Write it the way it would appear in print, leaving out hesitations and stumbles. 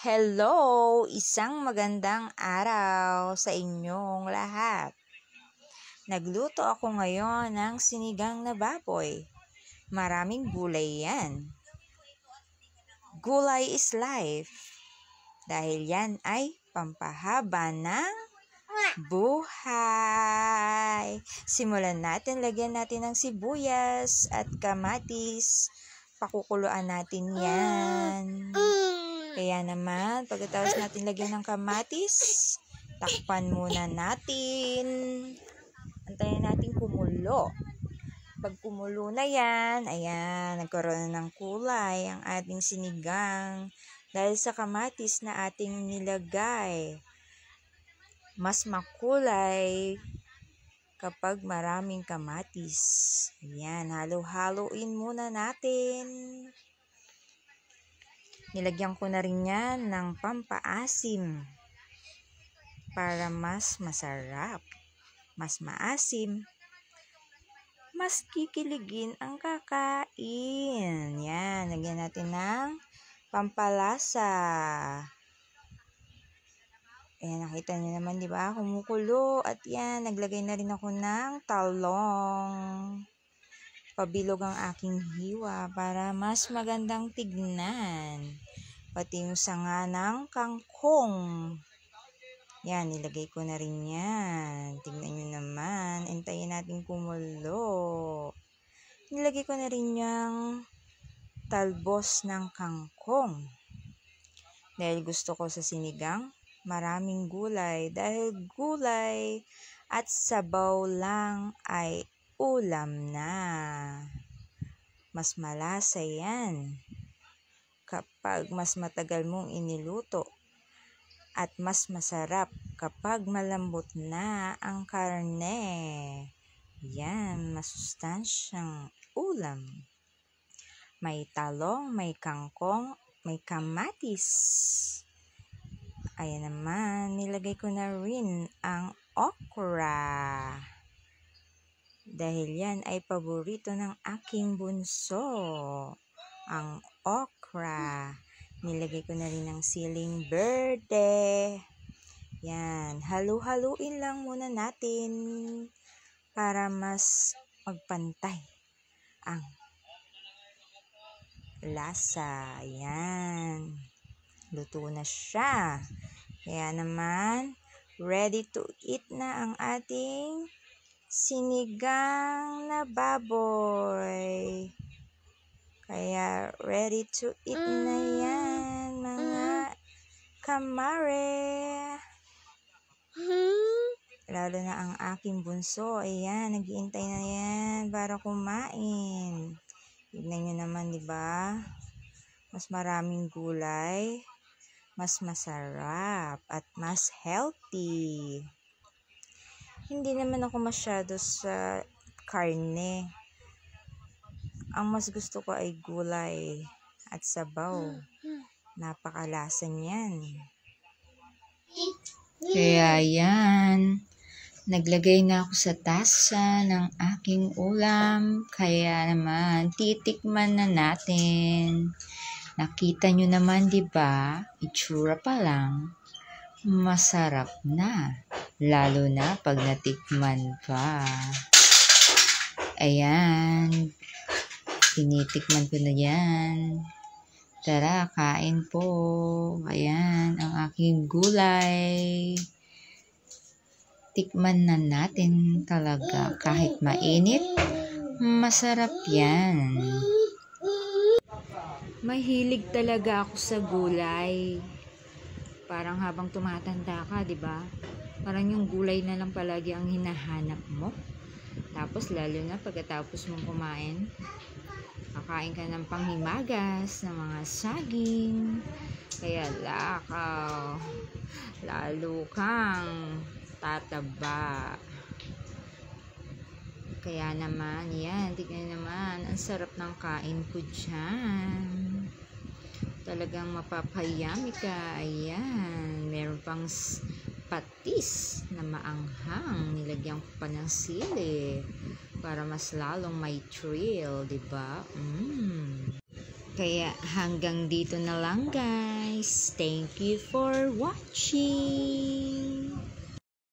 Hello! Isang magandang araw sa inyong lahat. Nagluto ako ngayon ng sinigang na baboy. Maraming gulay yan. Gulay is life. Dahil yan ay pampahaba ng buhay. Simulan natin, lagyan natin ng sibuyas at kamatis. Pakukuluan natin yan. Kaya naman, pagkatapos natin lagyan ng kamatis, takpan muna natin. Antayin natin kumulo. Pag kumulo na yan, ayan, nagkaroon na ng kulay ang ating sinigang. Dahil sa kamatis na ating nilagay, mas makulay kapag maraming kamatis. Ayan, halo-haloin muna natin. Nilagyan ko na rin yan ng pampaasim para mas masarap, mas maasim, mas kikiligin ang kakain. Yan, lagyan natin ng pampalasa. Ayan, nakita nyo naman, di ba? Kumukulo. At yan, naglagay na rin ako ng talong. Pabilog ang aking hiwa para mas magandang tignan. Pati yung sanga ng kangkong. Yan, nilagay ko na rin yan. Tignan nyo naman. Hintayin natin kumulo. Nilagay ko na rin yung talbos ng kangkong. Dahil gusto ko sa sinigang, maraming gulay. Dahil gulay at sabaw lang ay ulam na. Mas malasa yan kapag mas matagal mong iniluto at mas masarap kapag malambot na ang karne. Yan, masustansyang ulam. May talong, may kangkong, may kamatis. Ayan naman, nilagay ko na rin ang okra. Dahil yan ay paborito ng aking bunso. Ang okra. Nilagay ko na rin ang siling berde. Yan. Halu-haluin lang muna natin para mas magpantay ang lasa. Yan. Luto na siya. Kaya naman, ready to eat na ang ating sinigang na baboy. Kaya ready to eat na yan, mga kamare. Lalo na ang aking bunso. Ayan, nag-iintay na yan para kumain. Tignan nyo naman, di ba? Mas maraming gulay, mas masarap, at mas healthy. Hindi naman ako masyado sa karne. Ang mas gusto ko ay gulay at sabaw. Napakalasa niyan. Kaya yan, naglagay na ako sa tasa ng aking ulam. Kaya naman, titikman na natin. Nakita nyo naman, di ba? Itsura pa lang, masarap na. Lalo na pag natikman pa. Ayan. Tinitikman ko na yan. Tara, kain po. Ayan, ang aking gulay. Tikman na natin talaga. Kahit mainit, masarap yan. Mahilig talaga ako sa gulay. Parang habang tumatanda ka, di ba? Parang yung gulay na lang palagi ang hinahanap mo. Tapos lalo na pagkatapos mong kumain, kakain ka ng panghimagas, ng mga saging. Kaya lakaw, lalo kang tataba. Kaya naman, yan, tignan naman, ang sarap ng kain ko dyan. Talagang mapapayami ka. Ayan, meron pang patis na maanghang. Nilagyan ko pa ng sili para mas lalong may thrill, 'di ba? Kaya hanggang dito na lang, guys. guys. Thank you for watching.